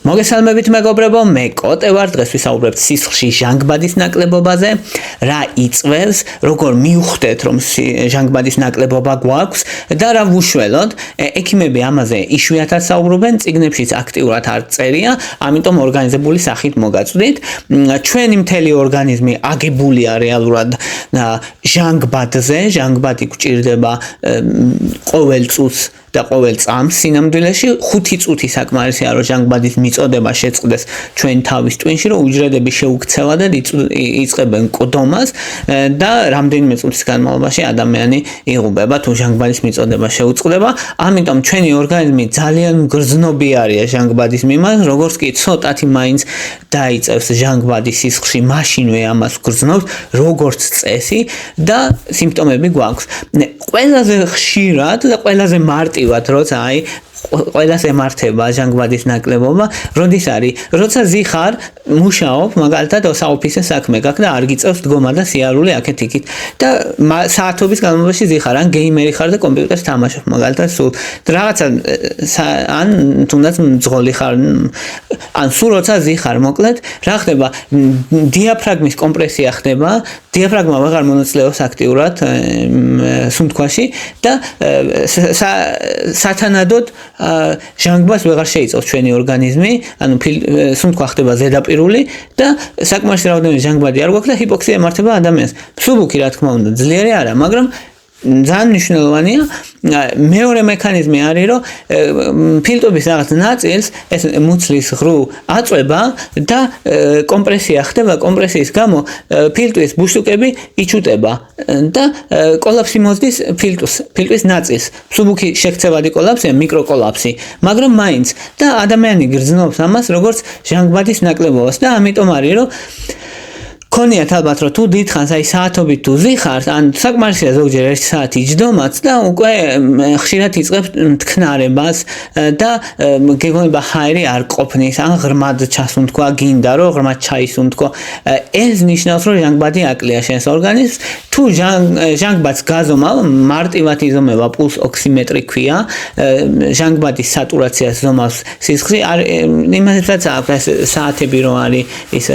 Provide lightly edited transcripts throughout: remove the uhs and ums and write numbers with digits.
მოგესალმებით მეგობრებო, მე კოტე ვარ, დღეს ვისაუბრებთ სისხლში ჟანგბადის ნაკლებობაზე, რა იწვევს, როგორ მივხვდეთ, რომ ჟანგბადის ნაკლებობა გვაქვს და რა ვუშველოთ. ექიმები ამაზე იშვიათად საუბრობენ, წიგნებშიც აქტიურად არ წერია, ამიტომ ორგანიზებული სახით მოგაწვდით. ჩვენი მთელი ორგანიზმი აგებულია რეალურად ჟანგბადზე, ჟანგბადი გვჭირდება ყოველ წუთს და ყოველ წამს სინამდვილეში 5 წუთი საკმარისია რომ ჟანგბადის მიწოდება შეწყდეს ჩვენ თავის ტვინში რომ უჯრედები შეუქცევადად იწყებენ კდომას და რამდენიმე წუთის განმავლობაში ადამიანი იღუპება თუ ჟანგბადის მიწოდება შეუწყდება ამიტომ ჩვენი ორგანიზმი ძალიან გრძნობიარია ჟანგბადის მიმართ როგორც კი ცოტათი მაინც დაიწევს ჟანგბადის სისხლში მაშინვე ამას გრძნობს როგორც წესი და სიმპტომები გვაქვს ყველაზე ხშირად და ყველაზე მარტივად როცა ყველას ემართება ჟანგბადის ნაკლებობა, როდის არის, როცა ზიხარ მუშაობ, მაგალითად საოფისე საქმე გაქვს და არ გიწევს დგომა და სიარული აქეთ-იქით და საათობის განმავლობაში ზიხარ, ან გეიმერი ხარ და კომპიუტერს თამაშობ, მაგალითად სულ რაღაცა ან თუნდაც მძღოლი ხარ, ან სულ როცა ზიხარ, მოკლედ, რა ხდება? დიაფრაგმის კომპრესია ხდება, დიაფრაგმა ვეღარ მონაწილეობს აქტიურად სუნთქვაში და სათანადოდ ჟანგბადს ვეღარ შეიწევს ჩვენი ორგანიზმი, ანუ სუნთქვა ხდება ზედაპირული და საკმარისი რაოდენობის ჟანგბადი არ გვაქვს და ჰიპოქსია ემართება ადამიანს. მსუბუქი რა თქმა უნდა, ძლიერი არა, მაგრამ ძალიან მნიშვნელოვანია. მეორე მექანიზმი არის, რომ ფილტვების რაღაც ნაწილს ეს მუცლის ღრუ აწვება და კომპრესია ხდება, კომპრესიის გამო ფილტვის ბუშტუკები იჩუტება და კოლაფსი მოძდის ფილტვის ნაწილს. მსუბუქი შექცევადი კოლაფსია, მიკროკოლაფსი, მაგრამ მაინც და ადამიანი გრძნობს ამას როგორც ჟანგბადის ნაკლებობას და ამიტომ არის, რომ ქონიათ ალბათ რომ თუ დიდხანს აი საათობით თუ ზიხართ ან საკმარისია ზოგჯერ 1 საათი ჯდომაც და უკვე ხშირად იწყებს თქნარებას და გეგონება ჰაერი არ ყოფნის ან ღრმად ჩასუნთქვა გინდა რომ ღრმად ჩაისუნთქო ეს ნიშნავს რომ ჟანგბადი აკლია შენს ორგანიზმს თუ ჟანგბადს გაზომავ მარტივად იზომება პულს ოქსიმეტრი ქვია ჟანგბადის სატურაციას ზომავს სისხლში იმასაც აქვს საათები რომ არის ის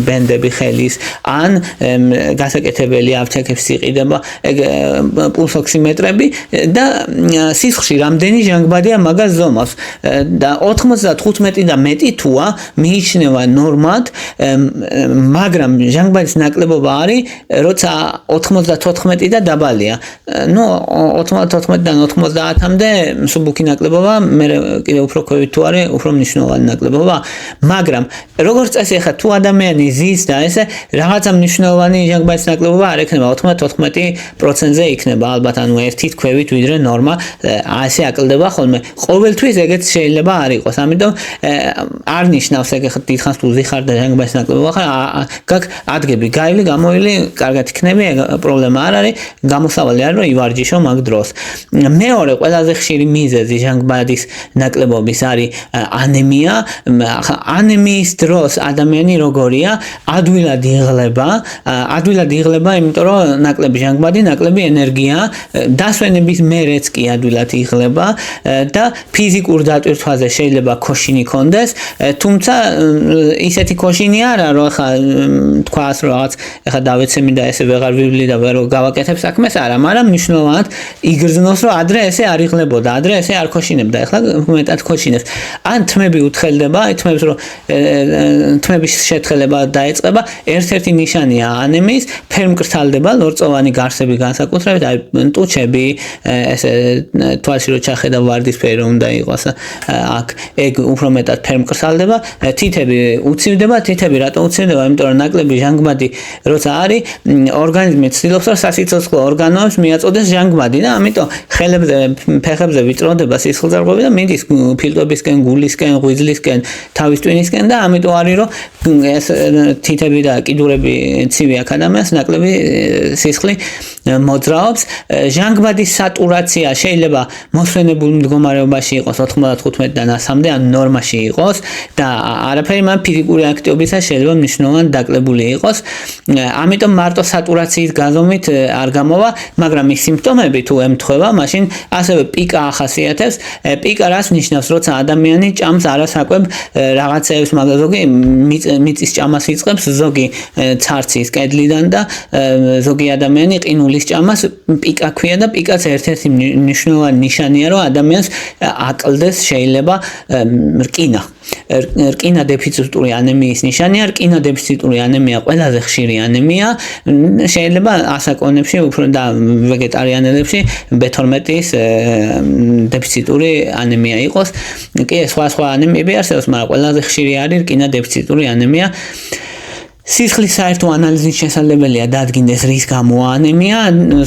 ბენდები ხელის ან გასაკეთებელი აფთიაქებს იყიდება პულს ოქსიმეტრები და სისხლში რამდენი ჟანგბადია მაგას ზომავს და 95 და მეტი თუა მიიჩნევა ნორმად მაგრამ ჟანგბადის ნაკლებობა არის როცა 94 და დაბალია ნუ 94-დან 90-მდე მსუბუქი ნაკლებობა მე კიდე უფრო ქვევით თუ არის უფრო მნიშვნელოვანი ნაკლებობა მაგრამ როგორც წესი ახლა თუ ადამიანი ზის და ესე რაღაცა მნიშვნელოვანი ჟანგბადის ნაკლებობა არ ექნება 94%-ზე იქნება ალბათ ანუ ერთი თქვევით ვიდრე ნორმა ასე აკლდება ხოლმე ყოველთვის ეგეც შეიძლება არ იყოს ამიტომ არ ნიშნავს ეგ დიდხანს თუ ზიხარ და ჟანგბადის ნაკლებობა ხარ გაქვს ადგები გაილი გამოილი კარგად იქნები პრობლემა არ არის გამოსავალი არის რომ ივარჯიშო მაგ დროს მეორე ყველაზე ხშირი მიზეზი ჟანგბადის ნაკლებობის არის ანემია ანემიის დროს ადამიანი როგორია ადვილად იღლება იმიტომ რომ ნაკლები ჟანგბადი ნაკლები ენერგია დასვენების მერეც კი ადვილად იღლება და ფიზიკურ დატვირთვაზე შეიძლება ქოშინი კონდეს თუმცა ისეთი ქოშინი არა რომ ახლა თქვას რომ რაღაც ახლა დავეცემი და ესე ვეღარ ვივლი და ვერ გავაკეთებ საქმეს არა მაგრამ მნიშვნელოვნად იგრძნოს რომ ადრე ესე არ იღლებოდა ადრე ესე არ ქოშინებდა ახლა მეტად ქოშინებს ან თმები უთხელდება თმებს რომ თმების შეთხელება დაეწყება ერთ-ერთი ნიშანია ანემიის ფერმკრთალდება ლორწოვანი გარსები განსაკუთრებით აი ტუჩები ესე თვალში რო ჩახედა ვარდისფერი უნდა იყოს აქ ეგ უფრო მეტად ფერმკრთალდება თითები უცივდება თითები რატო უცივდება იმიტომ რომ ნაკლები ჟანგბადი როცა არის ორგანიზმი ცდილობს რომ სასიცოცხლო ორგანოებს მიაწოდეს ჟანგბადი და ამიტომ ხელებზე ფეხებზე ვიწროვდება სისხლძარღვები და მიდის ფილტვებისკენ გულისკენ ღვიძლისკენ თავის ტვინისკენ და ამიტომ არის რომ ეს თითები და კიდურები კიდურები ცივი აქ ადამიანს ნაკლები სისხლი მოძრაობს. ჟანგბადის სატურაცია შეიძლება მოსვენებულ მდგომარეობაში იყოს 95-დან 100-მდე, ან ნორმაში იყოს და არაფერი მან ფიზიკური აქტივობისას შეიძლება მნიშვნელოვნად დაკლებული იყოს. ამიტომ მარტო სატურაციის გაზომით არ გამოვა, მაგრამ ის სიმპტომები თუ ემთხვევა, მაშინ ასევე პიკა ახასიათებს. პიკა რას ნიშნავს, როცა ადამიანი ჭამს არასაკვებ რაღაცეებს, მაგრამ ზოგი მიწის ჭამას იწყებს, ზოგი ცარცის კედლიდან და ზოგი ადამიანი ყინულის ჭამას პიკა ქვია და პიკაც ერთ-ერთი მნიშვნელოვანი ნიშანია, რომ ადამიანს აკლდეს შეიძლება რკინა. რკინა დეფიციტური ანემიის ნიშანია. რკინა დეფიციტური ანემია ყველაზე ხშირი ანემია. შეიძლება ასაკონებში უფრო და ვეგეტარიანელებში B12-ის დეფიციტური ანემია იყოს. კი, სხვა ანემიები არსებობს, მაგრამ ყველაზე ხშირი არის რკინა დეფიციტური ანემია. სისხლის საერთო ანალიზის შესაძლებელია დადგინდეს რის გამოა ანემია.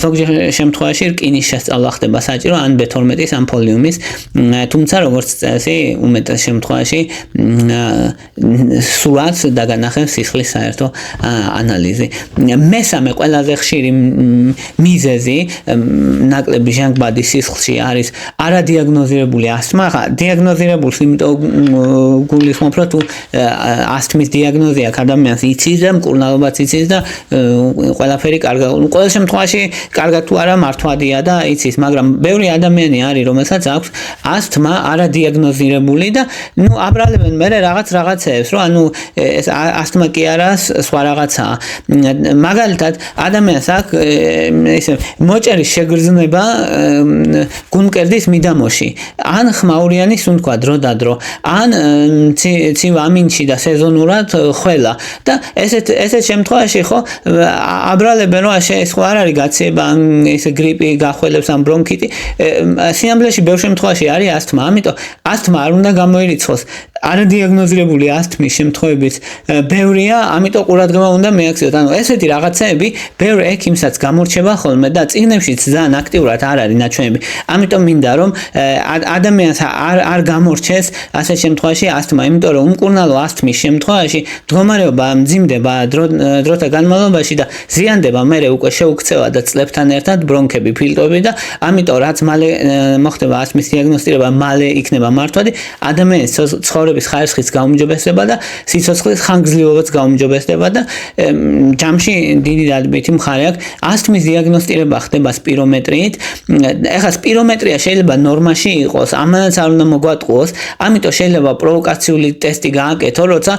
ზოგჯერ შემთხვევაში რკინის შესწავლა ხდება საჭირო ან B12-ის ან ფოლიუმის, თუმცა როგორც წესი უმეტეს შემთხვევაში სულაც დაგანახებს სისხლის საერთო ანალიზი. მესამე ყველაზე ხშირი მიზეზი ნაკლები ჟანგბადის სისხლში არის არადიაგნოზირებული ასთმა. დიაგნოზირებულს იმიტომ გულისხმობ, რომ თუ ასთმის დიაგნოზი აქვს ადამიანს და მკურნალობაც იცის და ყველაფერი კარგად. ყოველ შემთხვევაში კარგად თუ არა მართვადია და იცის, მაგრამ ბევრი ადამიანი არის, რომელსაც აქვს ასთმა არადიაგნოზირებული და აბრალებენ მე რაღაცეებს, რომ ეს ასთმა კი არა, სხვა რაღაცაა. მაგალითად, ადამიანს აქვს ესე მოჭერის შეგრძნება გულმკერდის მიდამოში, ან ხმაურიანი სუნთქვა დრო-დადრო, ან ცივ ამინჩი და სეზონურად ხველა და ესეთ შემთხვევაში ხო აბრალებენ, რომ ეს ხო არ არის გაციება, ან ესე გრიპი გახველებს, ან ბრონქიტი. სინამდვილეში ბევრ შემთხვევაში არის ასთმა, ამიტომ ასთმა არ უნდა გამოირიცხოს. არადიაგნოზირებული ასთმის შემთხვევებიც ბევრია, ამიტომ ყურადღება უნდა მიაქციოთ. ანუ ესეთი რაღაცეები ბევრ ექიმსაც გამორჩება ხოლმე და წიგნებშიც ძალიან აქტიურად არ არის ნაჩვენები. ამიტომ მინდა რომ ადამიანს არ გამორჩეს ასეთ შემთხვევაში ასთმა, იმიტომ რომ უმკურნალო ასთმის შემთხვევაში მდგომარეობა მძიმდება დროთა განმავლობაში და ზიანდება მერე უკვე შეუქცევა და წლებთან ერთად ბრონქები, ფილტვები და ამიტომ რაც მალე მოხდება ასთმის დიაგნოსტირება, მალე იქნება მართვადი, ადამიანის ცხოვრების ხარისხიც გაუმჯობესდება და სიცოცხლის ხანგრძლივობაც გაუმჯობესდება და ჯამში დიდი დადბითი მხარე აქვს. ასთმის დიაგნოსტირება ხდება სპირომეტრიით. ეხლა სპირომეტრია შეიძლება ნორმაში იყოს, ამანაც არ უნდა მოგვატყუოს, ამიტომ შეიძლება პროვოკაციული ტესტი გააკეთო, როცა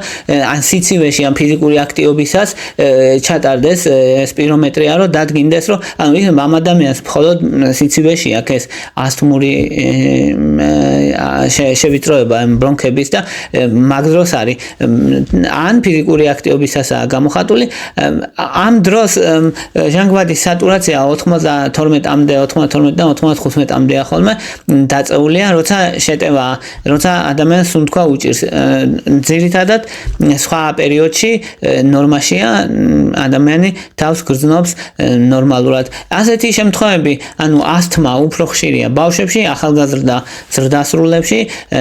ან სიცივეში ან ფიზიკური აქტივობისას ჩატარდეს სპირომეტრია, რომ დადგინდეს, რომ ამ ადამიანს მხოლოდ სიცივეში აქვს ეს ასთმური შევიწროება ბრონქების და მაგ დროს არის ან ფიზიკური აქტივობისასაა გამოხატული. ამ დროს ჟანგბადის სატურაცია 92-მდე, 92-დან 95-მდეა ხოლმე დაწეულია, როცა შეტევა, როცა ადამიანს სუნთქვა უჭირს. ძირითადად სხვა პერიოდში ნორმაშია, ადამიანი თავს გრძნობს ნორმალურად. ასეთი შემთხვევები, ანუ ასთმა უფრო ხშირია ბავშვებში, ახალგაზრდა ზრდასრულებში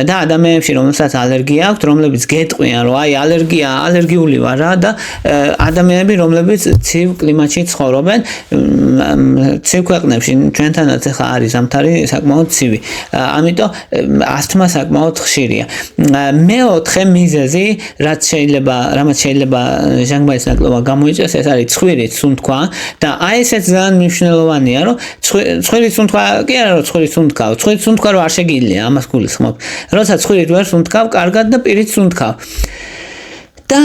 და ადამიანებში, რომელსაც ალერგია აქვს, რომლებიც გეტყვიან, რომ ალერგიული ვარ რა და ადამიანები, რომლებიც ცივ კლიმატში ცხოვრობენ, ცივ ქვეყნებში, ჩვენთანაც ახლა არის ზამთარი საკმაოდ ცივი. ამიტომ ასთმა საკმაოდ ხშირია. მეოთხე მიზეზი, რამაც შეიძლება ჟანგბადის ნაკლობა გამოიწვიოს, ეს არის ცხვირით სუნთქვა და ესეც ძალიან მნიშვნელოვანია, რომ ცხვირით სუნთქვა კი არა, რომ ცხვირით სუნთქავ, ცხვირით სუნთქვა რო არ შეგიძლია, ამას გულისხმობ. როცა ცხვირით ვერ სუნთქავ, კარგად და პირით სუნთქავ. და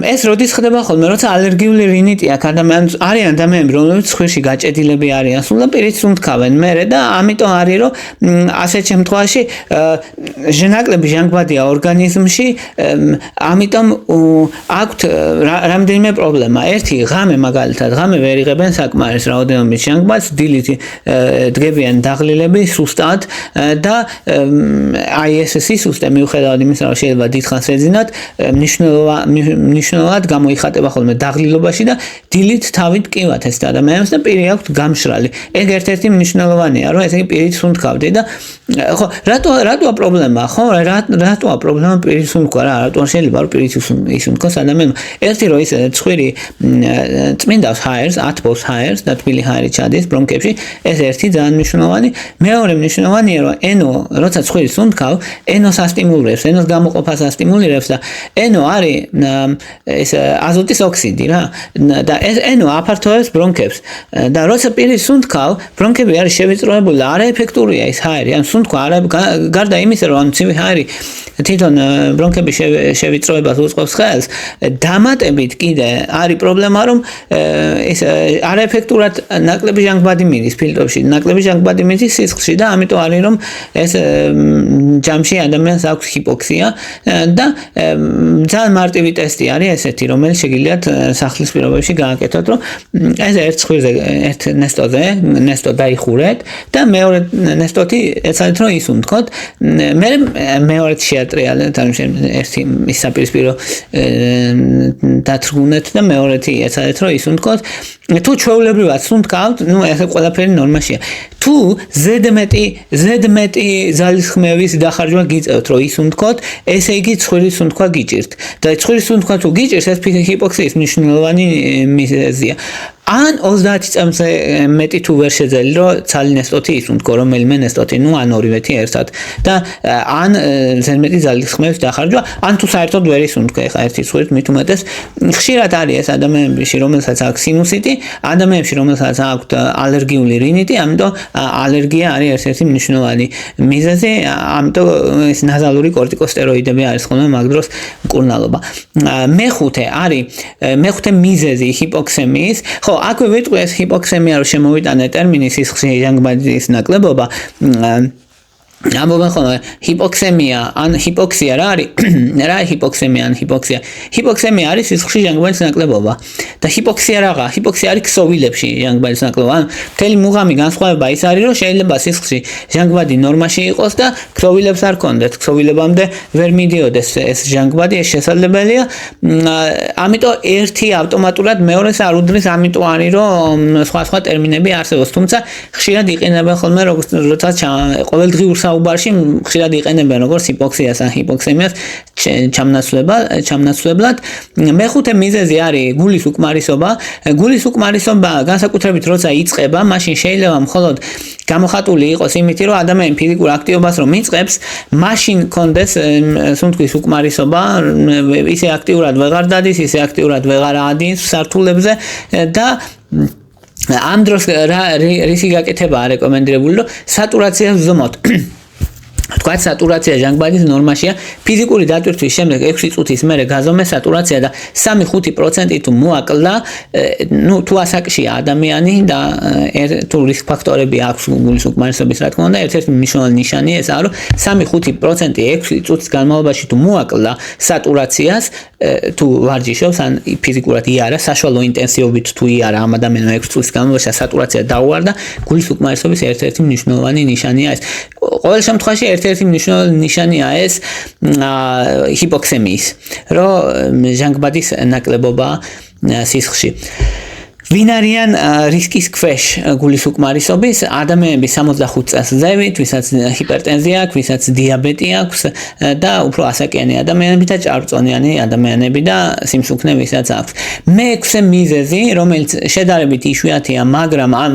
ეს როდის ხდება ხოლმე, როცა ალერგიული რინიტი აქვს ადამიანს, არიან ადამიანები, რომლებიც ცხვირში გაჭედილები არიან, სულ და პირით სუნთქავენ მერე და ამიტომ არის, რომ ასეთ შემთხვევაში ნაკლები ჟანგბადია ორგანიზმში, ამიტომ აქვთ რამდენიმე პრობლემა. ერთი, ღამე მაგალითად, ღამე ვერ იღებენ საკმარის რაოდენობით ჟანგბადს, დილით დგებიან დაღლილები სუსტად და აი ეს სისუსტე მიუხედავად იმისა, რომ შეიძლება დიდხანს ეძინათ, მნიშვნელოვნად გამოიხატება ხოლმე დაღლილობაში და დილით თავით ტკივათ ეს ადამიანს და პირი აქვს გამშრალი. ეგ ერთ-ერთი მნიშვნელოვანია, რომ ესე იგი პირით სუნთქავდი და ხო, რატოა პრობლემა, ხო? რატოა პრობლემა პირით სუნთქვა რა? რატო შეიძლება რომ პირით ისუნთქოს ადამიანმა? ერთი რომ ის ცხვირი წმინდავს ჰაერს, ათბობს ჰაერს და თბილი ჰაერი ჩადის ბრონქებში, ეს ერთი ძალიან მნიშვნელოვანი. მეორე მნიშვნელოვანია რომ ენო, როცა ცხვირი სუნთქავს, ენოს ასტიმულირებს, ენოს გამოყოფას ასტიმულირებს და ენო არის ეს აზოტის ოქსიდი რა და ეს ენო აფართოებს ბრონქებს და როცა პირი სუნთქავს, ბრონქები არის შევიწროებული და არაეფექტურია ის ჰაერი, ან სუნთქვა გარდა იმისა, რომ ცივი ჰაერი თვითონ ბრონქების შევიწროებას უწყობს ხელს, დამატებით კიდე არის პრობლემა, რომ ეს არაეფექტურად ნაკლები ჟანგბადი მიდის ფილტვებში, ნაკლები ჟანგბადი მიდის სისხლში და ამიტომ არის რომ ეს ჯამში ადამიანს აქვს ჰიპოქსია და ძალიან მარტივი ტესტი არის ესეთი, რომელიც შეგიძლიათ სახლის პირობებში გააკეთოთ, რომ ეს ერთ ცხვირზე, ერთ ნესტო დაიხურეთ და მეორე ნესტოთი ეცადეთ რომ ისუნთქოთ, მე მეორედ შეატრიალეთ, ანუ ერთი ის საპირისპირო დათრგუნეთ და მეორეთი ეცადეთ რომ ისუნთქოთ. თუ ჩვეულებრივად სუნთქავთ, ნუ ეს ყველაფერი ნორმაშია. თუ ზედმეტი ძალისხმევის დახარჯვა გიწევთ რომ ისუნთქოთ, ესე იგი ცხვირის სუნთქვა გიჭირთ. და ცხვირის სუნთქვა თუ გიჭირს, ეს ჰიპოქსიის მნიშვნელოვანი მიზეზია. ან 30 წამზე მეტი თუ ვერ შეძელი რომ ცალი ნესტოთი ისუნთქო, რომელიმე ნესტოთი, ნუ ან ორივეთი ერთად და ან ზედმეტი ძალისხმევის დახარჯვა, ან თუ საერთოდ ვერ ისუნთქო, ეხა ერთი ცხვირით მით უმეტეს ხშირად არის ეს ადამიანებში, რომელსაც აქვს სინუსიტი, ადამიანებში, რომელსაც აქვს ალერგიული რინიტი, ამიტომ ალერგია არის ერთ-ერთი მნიშვნელოვანი მიზეზი, ამიტომ ეს ნაზალური კორტიკოსტეროიდები არის ხოლმე მაგ დროს მკურნალობა. მეხუთე მიზეზი ჰიპოქსემიის, ხო, აქვე ვიტყვი ეს ჰიპოქსემია რომ შემოვიტანე ტერმინი სისხლში ჟანგბადის ნაკლებობა, ამბობენ ხოლმე ჰიპოქსემია ან ჰიპოქსია რა არის? რა ჰიპოქსემია ან ჰიპოქსია? ჰიპოქსემია არის სისხლში ჟანგბადის ნაკლებობა და ჰიპოქსია რაღა? ჰიპოქსია არის ქსოვილებში ჟანგბადის ნაკლებობა. ან მთელი მუღამი განსხვავება ის არის, რომ შეიძლება სისხლში ჟანგბადი ნორმაში იყოს და ქსოვილებს არ ქონდეთ. ქსოვილებამდე ვერ მიდიოდეს ეს ჟანგბადი, ეს შესაძლებელია. ამიტომ ერთი ავტომატურად მეორეს არ უდრის, ამიტომ არის რომ სხვა ტერმინები არსებობს. თუმცა ხშირად იყენებენ ხოლმე როცა ყოველდღიურ საუბარში ხშირად იყენებენ როგორც ჰიპოქსიას ან ჰიპოქსემიას ჩამნაცვლებლად. მეხუთე მიზეზი არის გულის უკმარისობა. გულის უკმარისობა განსაკუთრებით როცა იწყება, მაშინ შეიძლება მხოლოდ გამოხატული იყოს იმით, რომ ადამიანი ფიზიკურ აქტივობას რომ იწყებს, მაშინ კონდეს სუნთქვის უკმარისობა, ისე აქტიურად ვეღარ დადის, ისე აქტიურად ვეღარ ადის სართულებზე და ამ დროს რისი გაკეთებაა რეკომენდებული, რომ სატურაციას ვზომოთ. თქვათ სატურაცია ჟანგბადის ნორმაშია, ფიზიკური დატვირთვის შემდეგ 6 წუთის მერე გაზომე სატურაცია და 3-5% თუ მოაკლდა, ნუ თუ ასაკშია ადამიანი და თუ რისკ ფაქტორები აქვს გულის უკმარისობის, რა თქმა უნდა, ერთ-ერთი მნიშვნელოვანი ნიშანია ეს არის, რომ 3-5% 6 წუთის განმავლობაში თუ მოაკლდა სატურაციას, თუ ვარჯიშობს ან ფიზიკურად იარა, საშუალო ინტენსივობით თუ იარა ამ ადამიანმა 6 წუთის განმავლობაში სატურაცია დაუვარდა, გულის უკმარისობის ერთ-ერთი მნიშვნელოვანი ნიშანია ეს. ყოველ შემთხვევაში ერთ-ერთი მნიშვნელოვანი ნიშანია ეს ჰიპოქსემიის, რომ ჟანგბადის ნაკლებობა სისხლში. ვინ არიან რისკის ქვეშ გულის უკმარისობის? ადამიანები 65 წელს ზევით, ვისაც ჰიპერტენზია აქვს, ვისაც დიაბეტი აქვს და უფრო ასაკიანი ადამიანები და ჭარბწონიანი ადამიანები და სიმსუქნე ვისაც აქვს. მეექვსე მიზეზი, რომელიც შედარებით იშვიათია, მაგრამ ამ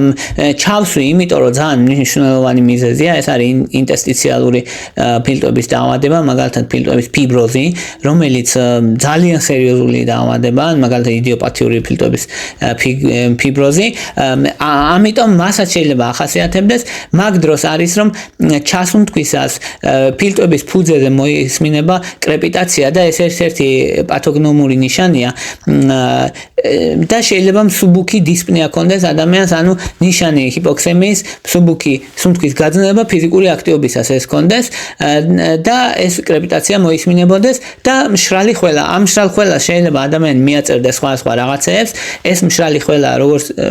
ჩავსვი, იმიტომ რომ ძალიან მნიშვნელოვანი მიზეზია, ეს არის ინტესტიციალური ფილტვების დაავადება, მაგალითად ფილტვების ფიბროზი, რომელიც ძალიან სერიოზული დაავადებაა, მაგალითად იდიოპათიური ფილტვების ფიბროზი, ამიტომ მასაც შეიძლება ახასიათებდეს, მაგ დროს არის რომ ჩასუნთქვისას ფილტვების ფუძეზე მოისმინება კრეპიტაცია და ეს ერთ-ერთი პათოგნომური ნიშანია და შეიძლება მსუბუქი დისპნეა ქონდეს ადამიანს, ანუ ნიშანი ჰიპოქსემიის, მსუბუქი სუნთქვის გაძნელება ფიზიკური აქტივობისას ეს ქონდეს და ეს კრეპიტაცია მოისმინებოდეს და მშრალი ხველა. ამ მშრალ ხველას შეიძლება ადამიანი მიაწერდეს სხვა რაღაცეებს, ეს მშრალი ხველა ყველა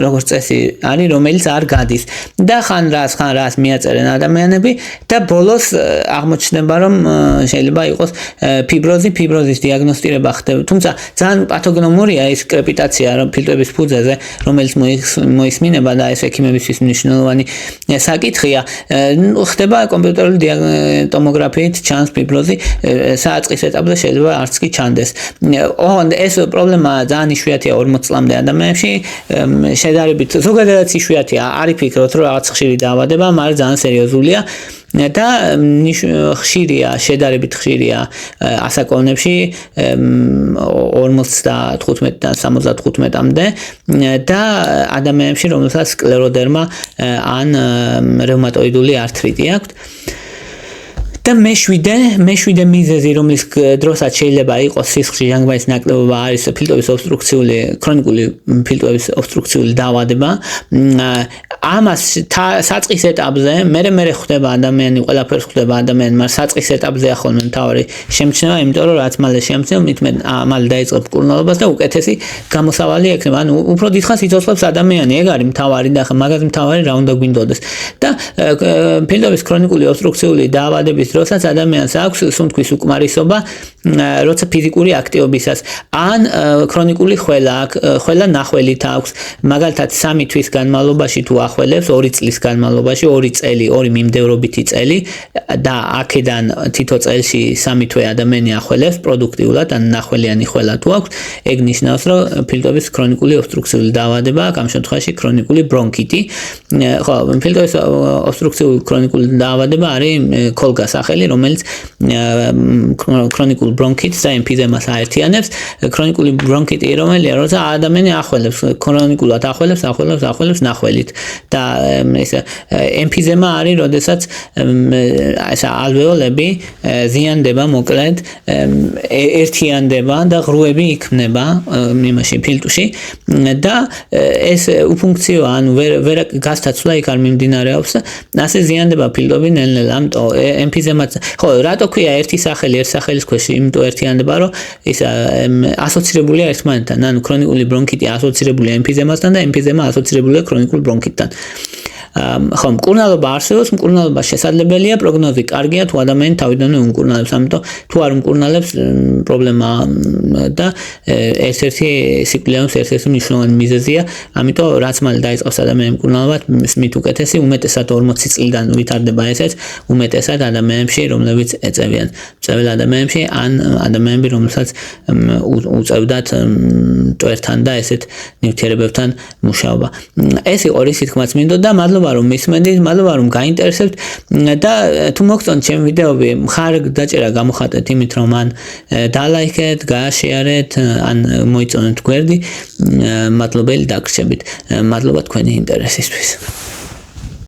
როგორც წესი არის, რომელიც არ გადის და ხან რას მიაწერენ ადამიანები და ბოლოს აღმოჩნდება, რომ შეიძლება იყოს ფიბროზის დიაგნოსტირება ხდება. თუმცა ძალიან პათოგნომურია ეს კრეპიტაცია ფილტვების ფუძეზე, რომელიც მოისმინება და ეს ექიმებისთვის მნიშვნელოვანი საკითხია. ხდება კომპიუტერული ტომოგრაფიით ჩანს ფიბროზი, საწყის ეტაპზე შეიძლება არც კი ჩანდეს. ეს პრობლემა ძალიან იშვიათია 40 წლამდე ადამიანებში, შედარებით ზოგადადაც იშვიათია, არ იფიქროთ, რომ რაღაც ხშირი დაავადება, მაგრამ ძალიან სერიოზულია. და ხშირია, შედარებით ხშირია ასაკოვნებში 55-დან 75-მდე და ადამიანებში, რომელსაც სკლეროდერმა ან რევმატოიდული ართრიტი აქვთ. და მეშვიდე მიზეზი, რომლის დროსაც შეიძლება იყოს სისხლში ჟანგბადის ნაკლებობა, არის ფილტვების ობსტრუქციული, ქრონიკული ფილტვების ობსტრუქციული დაავადება. ამას საწყის ეტაპზე მე ხვდება ადამიანი, ყველაფერს ხვდება ადამიანი, მაგრამ საწყის ეტაპზეა ხოლმე მთავარი შემჩნევა, იმიტომ რომ რაც მალე შემჩნევ, მალე დაიწყებ მკურნალობას და უკეთესი გამოსავალი ექნება. ანუ უფრო დიდხანს იცოცხლებს ადამიანი, ეგ არის მთავარი და მაგაზე მთავარი რა უნდა გვინდოდეს. და ფილტვების ქრონიკული ობსტრუქციული დაავადების დროსაც ადამიანს აქვს სუნთქვის უკმარისობა, როცა ფიზიკური აქტივობისას ან ქრონიკული ხველა ნახველით აქვს, მაგალითად 3 თვის განმავლობაში თუ ახველებს 2 წლის განმავლობაში 2 წელი, 2 მიმდევრობითი წელი და აქედან თითო წელში 3 თვე ადამიანი ახველებს პროდუქტიულად ან ნახველიანი ხველა თუ აქვს, ეგ ნიშნავს, რომ ფილტვების ქრონიკული ობსტრუქციული დაავადება, ამ შემთხვევაში ქრონიკული ბრონქიტი. ხო, ფილტვების ობსტრუქციული ქრონიკული დაავადება არის ქოლგა სახელი, რომელიც ქრონიკულ ბრონქიტს და ემფიზემას აერთიანებს. ქრონიკული ბრონქიტი რომელია, როცა ადამიანი ახველებს, ქრონიკულად ახველებს ნახველით და ეს ემფიზემა არის, როდესაც ეს ალვეოლები ზიანდება, მოკლედ ერთიანდება და ღრუები იქმნება იმაში ფილტვში და ეს უფუნქციო, ანუ ვერ გასთაცვლა იქ არ მიმდინარეობს და ასე ზიანდება ფილტვები ნელ-ნელა. ამიტომ ემფიზემაც, ხო, რატო ქვია ერთი სახელი ერთ სახელის ქვეშ, იმიტომ ერთიანდება, რომ ის ასოცირებულია ერთმანეთთან, ანუ ქრონიკული ბრონქიტი ასოცირებულია ემფიზემასთან და ემფიზემა ასოცირებულია ქრონიკულ ბრონქიტთან. ხო, მკურნალობა არსებობს, მკურნალობა შესაძლებელია, პროგნოზი კარგია, თუ ადამიანი თავიდანვე უმკურნალებს, ამიტომ თუ არ უმკურნალებს, პრობლემაა და ერთ-ერთი სიკვდილის ერთ-ერთი მნიშვნელოვანი მიზეზია, ამიტომ რაც მალე დაიწყოს ადამიანის მკურნალობა, მით უკეთესი, უმეტესად 40 წლიდან ვითარდება ესეც, უმეტესად ადამიანებში, რომლებიც ეწევიან, მწვერვალ ადამიანებში, ან ადამიანები, რომელსაც უწევდათ მტვერთან და ესეთ ნივთიერებებთან მუშაობა. ეს იყო რისი თქმაც მინდოდა, მადლობა რომ მისმენთ, მადლობა რომ გაინტერესებთ და თუ მოგწონთ ჩემი ვიდეოები, მხარ დაჭერა გამოხატეთ იმით, რომ ან დალაიქეთ, გააშეარეთ, ან მოიწონეთ გვერდი, მადლობელი დაგრჩებით. მადლობა თქვენი ინტერესისთვის.